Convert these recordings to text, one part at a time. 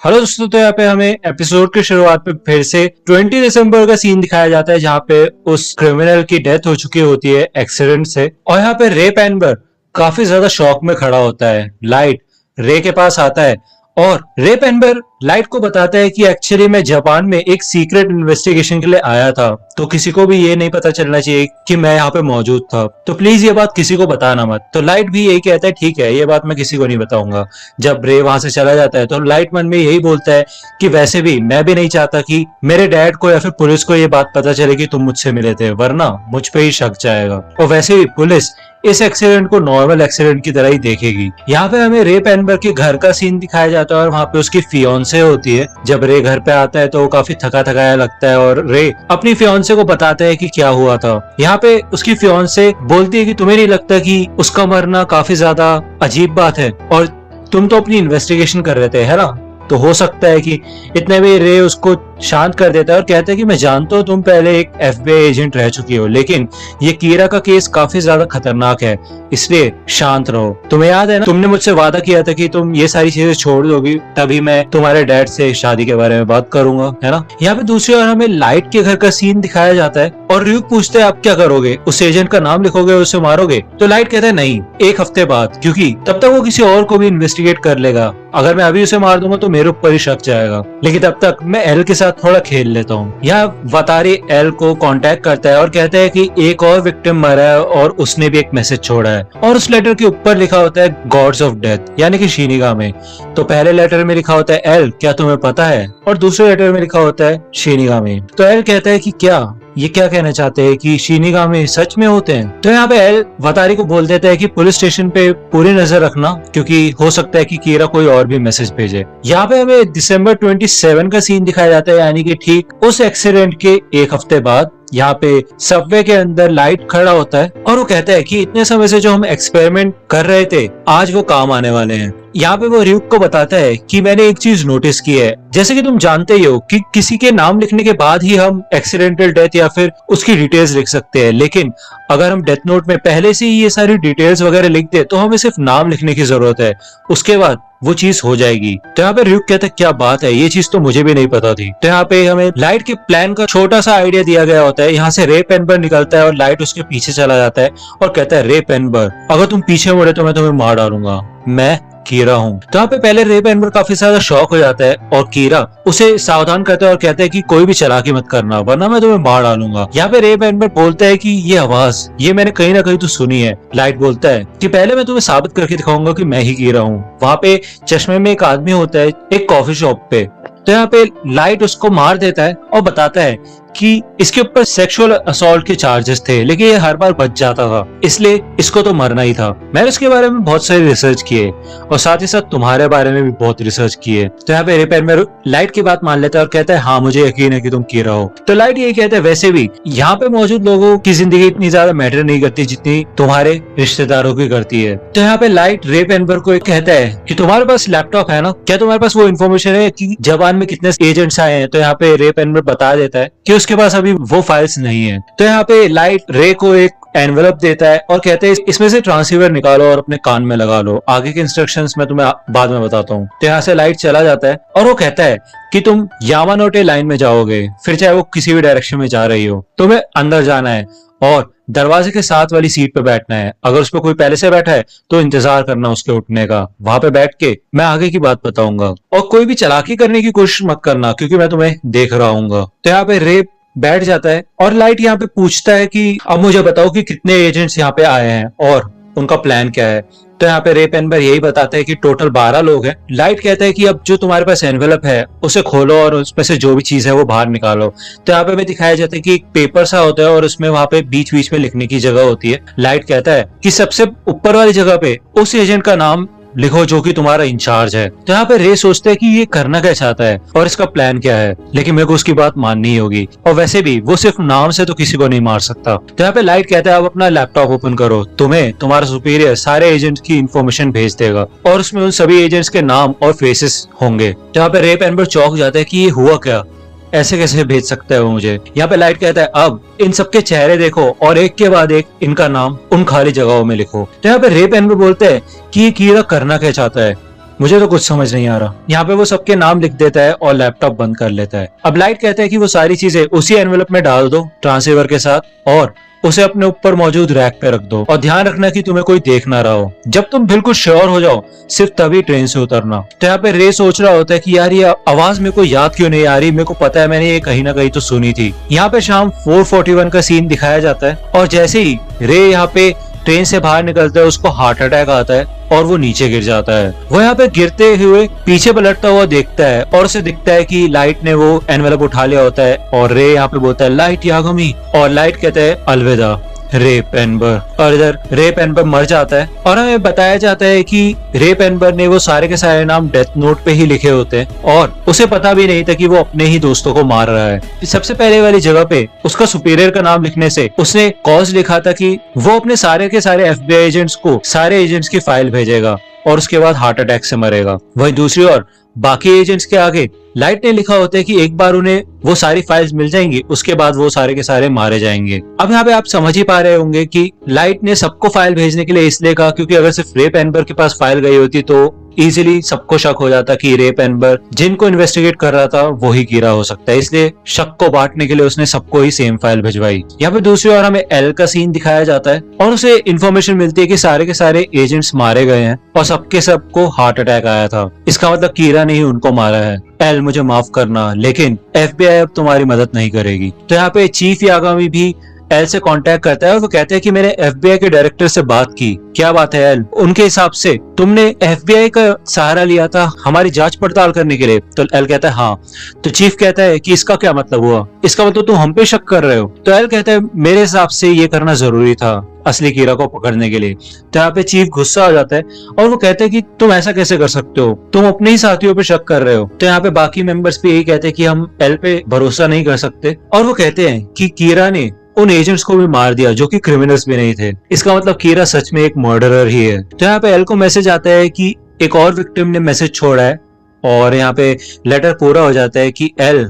Hello दोस्तों, तो यहाँ पे हमें एपिसोड की शुरुआत में फिर से 20 दिसंबर का सीन दिखाया जाता है जहाँ पे उस क्रिमिनल की डेथ हो चुकी होती है एक्सीडेंट से। और यहाँ पे रे पेनबर काफी ज्यादा शॉक में खड़ा होता है। लाइट रे के पास आता है और रे पेनबर लाइट को बताता है कि एक्चुअली मैं जापान में एक सीक्रेट इन्वेस्टिगेशन के लिए आया था, तो किसी को भी ये नहीं पता चलना चाहिए कि मैं यहाँ पे मौजूद था, तो प्लीज ये बात किसी को बताना मत। तो लाइट भी यही कहता है, ठीक है, ये बात मैं किसी को नहीं बताऊंगा। जब रे वहां से चला जाता है तो लाइट मन में यही बोलता है कि वैसे भी मैं भी नहीं चाहता कि मेरे डैड को या फिर पुलिस को ये बात पता चले कि तुम मुझसे मिले थे, वरना मुझ पे ही शक जाएगा। और वैसे भी पुलिस इस एक्सीडेंट को नॉर्मल एक्सीडेंट की तरह ही देखेगी। यहाँ पे हमें रे पेनबर के घर का सीन दिखाया जाता है और वहाँ पे उसकी फियोन्से होती है। जब रे घर पे आता है तो वो काफी थका थकाया लगता है और रे अपनी फियोन्से को बताता है कि क्या हुआ था। यहाँ पे उसकी फियोन्से बोलती है कि तुम्हें नहीं लगता कि उसका मरना काफी ज्यादा अजीब बात है, और तुम तो अपनी इन्वेस्टिगेशन कर रहे थे, है ना? तो हो सकता है कि इतने में रे उसको शांत कर देता है और कहता है कि मैं जानता हूँ तुम पहले एक एफबीआई एजेंट रह चुकी हो, लेकिन ये कीरा का केस काफी ज्यादा खतरनाक है, इसलिए शांत रहो। तुम्हें याद है ना, तुमने मुझसे वादा किया था कि तुम ये सारी चीजें छोड़ दोगी, तभी मैं तुम्हारे डैड से शादी के बारे में बात करूंगा, है ना? यहाँ पे दूसरी ओर हमें लाइट के घर का सीन दिखाया जाता है और ryuk पूछते हैं आप क्या करोगे, उस एजेंट का नाम लिखोगे, उसे मारोगे? तो लाइट कहता है नहीं, एक हफ्ते बाद, क्योंकि तब तक वो किसी और को भी इन्वेस्टिगेट कर लेगा। अगर मैं अभी उसे मार दूंगा तो मेरे ऊपर ही शक जाएगा, लेकिन तब तक मैं एल के साथ थोड़ा खेल लेता हूँ। यहाँ वतारी एल को कांटेक्ट करता है और कहता है कि एक और विक्टिम मरा है और उसने भी एक मैसेज छोड़ा है, और उस लेटर के ऊपर लिखा होता है गॉड्स ऑफ डेथ, यानी कि शिनिगामी। तो पहले लेटर में लिखा होता है एल क्या तुम्हें पता है, और दूसरे लेटर में लिखा होता है शिनिगामी। तो एल कहता है कि क्या ये क्या कहना चाहते हैं कि शिनिगामी सच में होते हैं? तो यहाँ पे एल वतारी को बोल देता है कि पुलिस स्टेशन पे पूरी नजर रखना, क्योंकि हो सकता है कि कीरा कोई और भी मैसेज भेजे। यहाँ पे हमें दिसंबर 27 का सीन दिखाया जाता है, यानी कि ठीक उस एक्सीडेंट के एक हफ्ते बाद। यहाँ पे सबवे के अंदर लाइट खड़ा होता है और वो कहता है कि इतने समय से जो हम एक्सपेरिमेंट कर रहे थे आज वो काम आने वाले हैं। यहाँ पे वो ryuk को बताता है कि मैंने एक चीज नोटिस की है, जैसे कि तुम जानते ही हो कि किसी के नाम लिखने के बाद ही हम एक्सीडेंटल डेथ या फिर उसकी डिटेल्स लिख सकते हैं, लेकिन अगर हम डेथ नोट में पहले से ही ये सारी डिटेल्स वगैरह लिख दे तो हमें सिर्फ नाम लिखने की जरूरत है, उसके बाद वो चीज हो जाएगी। तो यहाँ पे ryuk कहता है क्या बात है, ये चीज तो मुझे भी नहीं पता थी। तो यहाँ पे हमें लाइट के प्लान का छोटा सा आइडिया दिया गया होता है। यहाँ से रे पेनबर निकलता है और लाइट उसके पीछे चला जाता है और कहता है रे पेनबर अगर तुम पीछे मुड़े तो मैं तुम्हें मार डालूंगा, मैं कीरा हूँ। तो यहाँ पे पहले रे पेनबर काफी ज्यादा शॉक हो जाता है और कीरा उसे सावधान करता है और कहता है कि कोई भी चालाकी मत करना वरना मैं तुम्हें मार डालूंगा। यहाँ पे रे पेनबर बोलता है कि ये आवाज ये मैंने कहीं ना कहीं तो सुनी है। लाइट बोलता है कि पहले मैं तुम्हें साबित करके दिखाऊंगा कि मैं ही कीरा हूँ। वहाँ पे चश्मे में एक आदमी होता है एक कॉफी शॉप पे। तो यहाँ पे लाइट उसको मार देता है और बताता है कि इसके ऊपर सेक्सुअल असॉल्ट के चार्जेस थे, लेकिन ये हर बार बच जाता था, इसलिए इसको तो मरना ही था। मैंने इसके बारे में बहुत सारी रिसर्च किए और साथ ही साथ तुम्हारे बारे में भी बहुत रिसर्च किए। तो यहाँ पे रे पेनबर लाइट की बात मान लेता है और कहता है हाँ मुझे यकीन है कि तुम कीरा हो। तो लाइट ये कहता है वैसे भी यहाँ पे मौजूद लोगों की जिंदगी इतनी ज्यादा मैटर नहीं करती जितनी तुम्हारे रिश्तेदारों की करती है। तो यहाँ पे लाइट रे पेनबर को कहता है कि तुम्हारे पास लैपटॉप है ना, क्या तुम्हारे पास वो इन्फॉर्मेशन है कि जापान में कितने एजेंट्स आए हैं? तो यहाँ पे रे पेनबर बता देता है कि उसके पास अभी वो फाइल्स नहीं है। तो यहाँ पे लाइट रे को एक एनवेलप देता है और कहते हैं इसमें से ट्रांसीवर निकालो और अपने कान में लगा लो, आगे के इंस्ट्रक्शंस मैं तुम्हें बाद में बताता हूँ। तो यहाँ से लाइट चला जाता है और वो कहता है कि तुम यामानोटे लाइन में जाओगे, फिर चाहे वो किसी भी डायरेक्शन में जा रही हो, तुम्हें अंदर जाना है और दरवाजे के साथ वाली सीट पे बैठना है। अगर उस पर कोई पहले से बैठा है तो इंतजार करना उसके उठने का, वहां पे बैठ के मैं आगे की बात बताऊंगा, और कोई भी चालाकी करने की कोशिश मत करना क्योंकि मैं तुम्हें देख रहा हूँ। तो यहाँ पे रे बैठ जाता है और लाइट यहाँ पे पूछता है कि अब मुझे बताओ कि कितने एजेंट्स यहाँ पे आए हैं और उनका प्लान क्या है। तो यहाँ पे रे पेनबर यही बताता है कि टोटल 12 लोग हैं। लाइट कहता है कि अब जो तुम्हारे पास एनवेलप है उसे खोलो और उसमें से जो भी चीज है वो बाहर निकालो। तो यहाँ पे हमें दिखाया जाता है कि एक पेपर सा होता है और उसमें वहाँ पे बीच बीच में लिखने की जगह होती है। लाइट कहता है कि सबसे ऊपर वाली जगह पे उस एजेंट का नाम लिखो जो कि तुम्हारा इंचार्ज है। तो यहाँ पे रे सोचते हैं कि ये करना क्या चाहता है और इसका प्लान क्या है, लेकिन मेरे को उसकी बात माननी ही होगी, और वैसे भी वो सिर्फ नाम से तो किसी को नहीं मार सकता। तो यहाँ पे लाइट कहता है आप अपना लैपटॉप ओपन करो, तुम्हें तुम्हारा सुपीरियर सारे एजेंट्स की इन्फॉर्मेशन भेज देगा और उसमें उन सभी एजेंट्स के नाम और फेसेस होंगे। तो यहाँ पे रे पेनबर चौंक जाता है कि ये हुआ क्या, ऐसे कैसे भेज सकता है वो मुझे। यहाँ पे लाइट कहता है अब इन सबके चेहरे देखो और एक के बाद एक इनका नाम उन खाली जगहों में लिखो। तो यहाँ पे रे पेनबर बोलते हैं कि ये कीरा करना क्या चाहता है, मुझे तो कुछ समझ नहीं आ रहा। यहाँ पे वो सबके नाम लिख देता है और लैपटॉप बंद कर लेता है। अब लाइट कहता है कि वो सारी चीजें उसी एनवेलप में डाल दो ट्रांसीवर के साथ और उसे अपने ऊपर मौजूद रैक पे रख दो और ध्यान रखना कि तुम्हें कोई देख ना रहा हो। जब तुम बिल्कुल श्योर हो जाओ सिर्फ तभी ट्रेन से उतरना। तो यहाँ पे रे सोच रहा होता है कि यार ये आवाज मेरे को याद क्यों नहीं आ रही, मेरे को पता है मैंने ये कहीं ना कहीं तो सुनी थी। यहाँ पे शाम 4:41 का सीन दिखाया जाता है और जैसे ही रे यहाँ पे ट्रेन से बाहर निकलता है उसको हार्ट अटैक आता है और वो नीचे गिर जाता है। वो यहाँ पे गिरते हुए पीछे पलटता हुआ देखता है और उसे दिखता है कि लाइट ने वो एनवेलप उठा लिया होता है और रे यहाँ पे बोलता है लाइट यागमी, और लाइट कहता है अलविदा रे पेनबर। और इधर रे पेनबर मर जाता है और हमें बताया जाता है कि रे पेनबर ने वो सारे के सारे नाम डेथ नोट पे ही लिखे होते हैं और उसे पता भी नहीं था कि वो अपने ही दोस्तों को मार रहा है। सबसे पहले वाली जगह पे उसका सुपीरियर का नाम लिखने से उसने कॉज लिखा था कि वो अपने सारे के सारे FBI एजेंट्स को सारे एजेंट्स की फाइल भेजेगा और उसके बाद हार्ट अटैक से मरेगा। वहीं दूसरी ओर बाकी एजेंट्स के आगे लाइट ने लिखा होता है कि एक बार उन्हें वो सारी फाइल्स मिल जाएंगी उसके बाद वो सारे के सारे मारे जाएंगे। अब यहाँ पे आप समझ ही पा रहे होंगे कि लाइट ने सबको फाइल भेजने के लिए इसलिए कहा क्योंकि अगर सिर्फ रे पेनबर के पास फाइल गई होती तो इजीली सबको शक हो जाता कि रे पेनबर जिनको इन्वेस्टिगेट कर रहा था वो ही कीरा हो सकता है, इसलिए शक को बांटने के लिए उसने सबको ही सेम फाइल भिजवाई। यहाँ पे दूसरी ओर हमें एल का सीन दिखाया जाता है और उसे इन्फॉर्मेशन मिलती है कि सारे के सारे एजेंट्स मारे गए हैं और सबके सबको हार्ट अटैक आया था। इसका मतलब कीरा ने ही उनको मारा है। एल मुझे माफ करना लेकिन FBI अब तुम्हारी मदद नहीं करेगी। तो यहाँ पे चीफ यागामी भी एल से कांटेक्ट करता है और वो कहते हैं कि मैंने FBI के डायरेक्टर से बात की। क्या बात है एल? उनके हिसाब से तुमने FBI का सहारा लिया था हमारी जांच पड़ताल करने के लिए। तो एल कहता है हाँ। तो चीफ कहता है कि इसका क्या मतलब हुआ? इसका मतलब तुम हम पे शक कर रहे हो? तो एल कहता है मेरे हिसाब से ये करना जरूरी था असली कीरा को पकड़ने के लिए। तो यहाँ पे चीफ गुस्सा आ जाता है और वो कहते हैं कि तुम ऐसा कैसे कर सकते हो, तुम अपने ही साथियों पे शक कर रहे हो। तो यहाँ पे बाकी मेंबर्स भी यही कहते हैं कि हम एल पे भरोसा नहीं कर सकते और वो कहते हैं कि कीरा ने उन एजेंट्स को भी मार दिया जो कि क्रिमिनल्स भी नहीं थे। इसका मतलब कीरा सच में एक मर्डरर ही है। तो यहाँ पे एल को मैसेज आता है कि एक और विक्टिम ने मैसेज छोड़ा है और यहाँ पे लेटर पूरा हो जाता है कि एल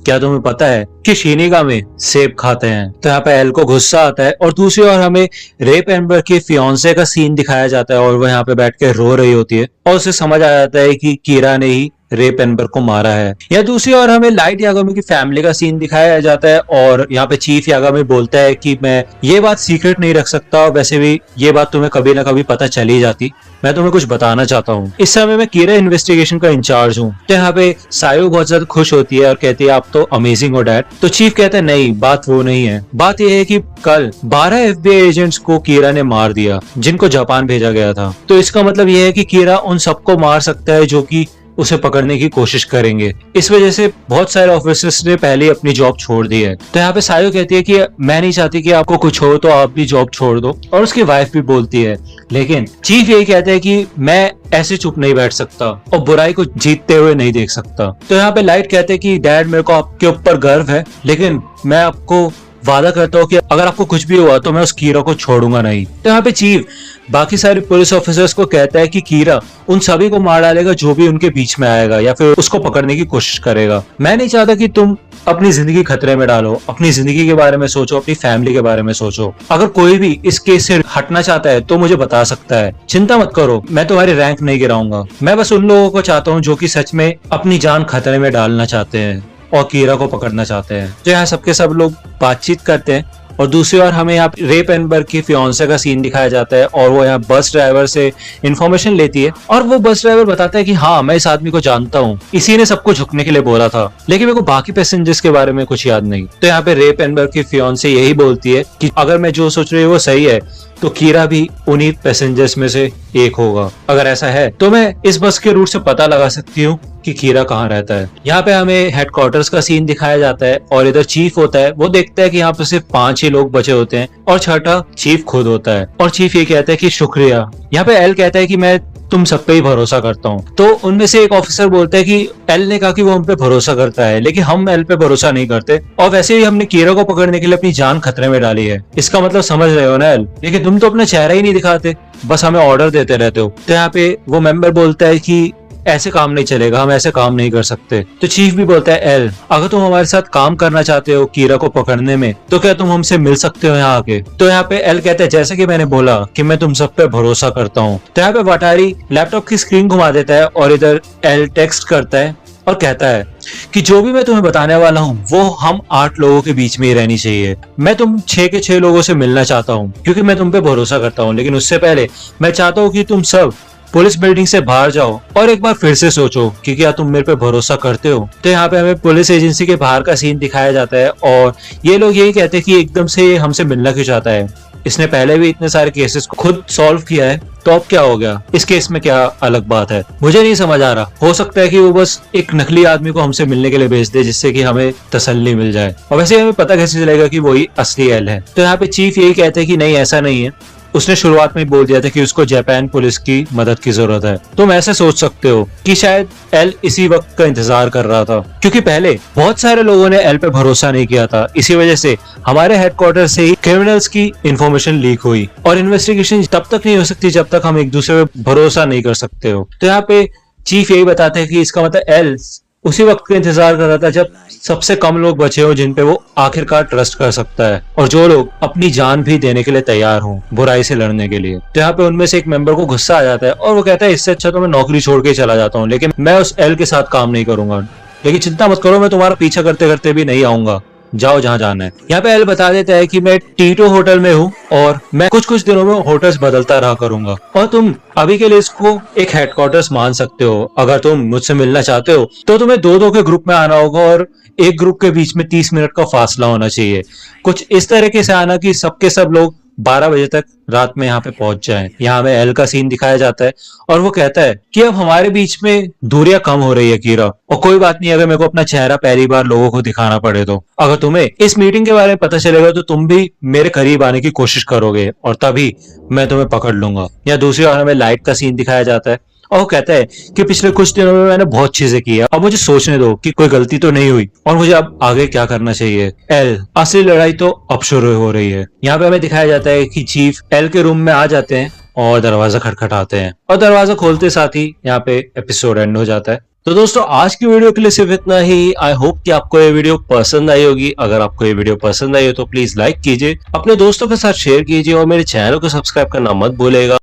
क्या तुम्हें पता है कि शिनिगामी सेब खाते हैं। तो यहाँ पे एल को गुस्सा आता है और दूसरी ओर हमें रे पेनबर के फियांसे का सीन दिखाया जाता है और वो यहाँ पे बैठ के रो रही होती है और उसे समझ आ जाता है कि कीरा ने ही रे पेनबर को मारा है। या दूसरी ओर हमें लाइट यागामी की फैमिली का सीन दिखाया जाता है और यहाँ पे चीफ यागामी बोलता है कि मैं ये बात सीक्रेट नहीं रख सकता, वैसे भी ये बात तुम्हें कभी ना कभी पता चल ही जाती, मैं तुम्हें कुछ बताना चाहता हूँ। इस समय मैं कीरा इन्वेस्टिगेशन का इंचार्ज हूँ। तो यहाँ पे सायो बहुत ज्यादा खुश होती है और कहती है आप तो अमेजिंग हो डैड। तो चीफ कहता है नहीं बात वो नहीं है, बात यह है कि कल 12 FBI एजेंट्स को कीरा ने मार दिया जिनको जापान भेजा गया था। तो इसका मतलब यह है कि कीरा उन सबको मार सकता है जो कि उसे पकड़ने की कोशिश करेंगे। इस वजह से बहुत सारे ऑफिसर्स ने पहले ही अपनी जॉब छोड़ दी है। तो यहाँ पे सायो कहती है कि मैं नहीं चाहती कि आपको कुछ हो तो आप भी जॉब छोड़ दो और उसकी वाइफ भी बोलती है, लेकिन चीफ यही कहता है कि मैं ऐसे चुप नहीं बैठ सकता और बुराई को जीतते हुए नहीं देख सकता। तो यहाँ पे लाइट कहते हैं कि डैड मेरे को आपके ऊपर गर्व है लेकिन मैं आपको वादा करता हूँ कि अगर आपको कुछ भी हुआ तो मैं उस कीरा को छोड़ूंगा नहीं। तो यहाँ पे चीफ बाकी सारे पुलिस ऑफिसर्स को कहता है कि कीरा उन सभी को मार डालेगा जो भी उनके बीच में आएगा या फिर उसको पकड़ने की कोशिश करेगा। मैं नहीं चाहता कि तुम अपनी जिंदगी खतरे में डालो, अपनी जिंदगी के बारे में सोचो, अपनी फैमिली के बारे में सोचो। अगर कोई भी इस केस से हटना चाहता है तो मुझे बता सकता है, चिंता मत करो, मैं तुम्हारी रैंक नहीं गिराऊंगा। मैं बस उन लोगों को चाहता हूँ जो कि सच में अपनी जान खतरे में डालना चाहते हैं और कीरा को पकड़ना चाहते हैं। तो यहाँ सबके सब लोग बातचीत करते हैं और दूसरी ओर हमें यहाँ रे पेनबर की फियांसे का सीन दिखाया जाता है और वो यहाँ बस ड्राइवर से इन्फॉर्मेशन लेती है और वो बस ड्राइवर बताता है कि हाँ मैं इस आदमी को जानता हूँ, इसी ने सबको झुकने के लिए बोला था, लेकिन मेरे को बाकी पैसेंजर्स के बारे में कुछ याद नहीं। तो यहाँ पे रे पेनबर की फियांसे यही बोलती है कि अगर मैं जो सोच रही हूँ वो सही है तो कीरा भी उन्हीं पैसेंजर्स में से एक होगा। अगर ऐसा है तो मैं इस बस के रूट से पता लगा सकती हूँ कि कीरा कहाँ रहता है। यहाँ पे हमें हेडक्वार्टर्स का सीन दिखाया जाता है और इधर चीफ होता है, वो देखता है कि यहाँ पे सिर्फ 5 ही लोग बचे होते हैं और छठा चीफ खुद होता है और चीफ ये कहता है कि शुक्रिया। यहाँ पे एल कहता है कि मैं तुम सब पे ही भरोसा करता हूँ। तो उनमें से एक ऑफिसर बोलता है कि एल ने कहा कि वो हम पे भरोसा करता है लेकिन हम एल पे भरोसा नहीं करते और वैसे ही हमने कीरा को पकड़ने के लिए अपनी जान खतरे में डाली है। इसका मतलब समझ रहे हो ना एल, लेकिन तुम तो अपना चेहरा ही नहीं दिखाते, बस हमें ऑर्डर देते रहते हो। तो यहाँ पे वो मेंबर बोलता है कि ऐसे काम नहीं चलेगा, हम ऐसे काम नहीं कर सकते। तो चीफ भी बोलता है एल, अगर तुम हमारे साथ काम करना चाहते हो कीरा को पकड़ने में तो क्या तुम हमसे मिल सकते हो यहाँ आके। तो यहाँ पे एल कहता है जैसे कि मैंने बोला कि मैं तुम सब पे भरोसा करता हूँ। तो यहाँ पे वटारी लैपटॉप की स्क्रीन घुमा देता है और इधर एल टेक्स्ट करता है और कहता है कि जो भी मैं तुम्हें बताने वाला हूँ वो हम 8 लोगों के बीच में ही रहनी चाहिए। मैं तुम 6 के 6 लोगों से मिलना चाहता हूँ क्योंकि मैं तुम पे भरोसा करता हूँ, लेकिन उससे पहले मैं चाहता हूँ कि तुम सब पुलिस बिल्डिंग से बाहर जाओ और एक बार फिर से सोचो कि क्या तुम मेरे पे भरोसा करते हो। तो यहाँ पे हमें पुलिस एजेंसी के बाहर का सीन दिखाया जाता है और ये लोग यही कहते हैं कि एकदम से हमसे मिलना क्यों चाहता है, इसने पहले भी इतने सारे केसेस को खुद सॉल्व किया है, तो अब क्या हो गया, इस केस में क्या अलग बात है। मुझे नहीं समझ आ रहा, हो सकता है कि वो बस एक नकली आदमी को हमसे मिलने के लिए भेज दे जिससे कि हमें तसल्ली मिल जाए, और वैसे हमें पता कैसे चलेगा कि वही असली एल है। तो यहाँ पे चीफ यही कहते हैं कि नहीं ऐसा नहीं है, उसने शुरुआत में बोल दिया था कि उसको जापान पुलिस की मदद की जरूरत है। तुम ऐसे सोच सकते हो कि शायद एल इसी वक्त का इंतजार कर रहा था क्योंकि पहले बहुत सारे लोगों ने एल पे भरोसा नहीं किया था, इसी वजह से हमारे हेडक्वार्टर से ही क्रिमिनल्स की इंफॉर्मेशन लीक हुई और इन्वेस्टिगेशन तब तक नहीं हो सकती जब तक हम एक दूसरे पे भरोसा नहीं कर सकते हो। तो यहाँ पे चीफ यही बताते हैं कि इसका मतलब एल उसी वक्त का इंतजार कर रहा था जब सबसे कम लोग बचे हो जिन पे वो आखिरकार ट्रस्ट कर सकता है और जो लोग अपनी जान भी देने के लिए तैयार हो बुराई से लड़ने के लिए। तो यहाँ पे उनमें से एक मेंबर को गुस्सा आ जाता है और वो कहता है इससे अच्छा तो मैं नौकरी छोड़ के चला जाता हूँ, लेकिन मैं उस एल के साथ काम नहीं करूंगा। लेकिन चिंता मत करो, मैं तुम्हारा पीछा करते करते भी नहीं आऊंगा, जाओ जहाँ जाना है। यहाँ पे एल बता देता है कि मैं टीटो होटल में हूँ और मैं कुछ कुछ दिनों में होटल्स बदलता रहा करूंगा और तुम अभी के लिए इसको एक हेडक्वार्टर्स मान सकते हो। अगर तुम मुझसे मिलना चाहते हो तो तुम्हें 2-2 के ग्रुप में आना होगा और एक ग्रुप के बीच में 30 मिनट का फासला होना चाहिए। कुछ इस तरीके से आना कि सबके सब लोग 12 बजे तक रात में यहाँ पे पहुंच जाएं। यहाँ हमें एल का सीन दिखाया जाता है और वो कहता है कि अब हमारे बीच में दूरियां कम हो रही है कीरा, और कोई बात नहीं अगर मेरे को अपना चेहरा पहली बार लोगों को दिखाना पड़े तो। अगर तुम्हें इस मीटिंग के बारे में पता चलेगा तो तुम भी मेरे करीब आने की कोशिश करोगे और तभी मैं तुम्हें पकड़ लूंगा। या दूसरी ओर हमें लाइट का सीन दिखाया जाता है और वो कहता है कि पिछले कुछ दिनों में मैंने बहुत चीजें की है, अब मुझे सोचने दो कि कोई गलती तो नहीं हुई और मुझे अब आगे क्या करना चाहिए। एल, असली लड़ाई तो अब शुरू हो रही है। यहाँ पे हमें दिखाया जाता है कि चीफ एल के रूम में आ जाते हैं और दरवाजा खटखटाते हैं और दरवाजा खोलते साथ ही यहाँ पे एपिसोड एंड हो जाता है। तो दोस्तों आज की वीडियो के लिए सिर्फ इतना ही। आई होप कि आपको ये वीडियो पसंद आई होगी। अगर आपको ये वीडियो पसंद आई हो तो प्लीज लाइक कीजिए, अपने दोस्तों के साथ शेयर कीजिए और मेरे चैनल को सब्सक्राइब करना मत भूलेगा।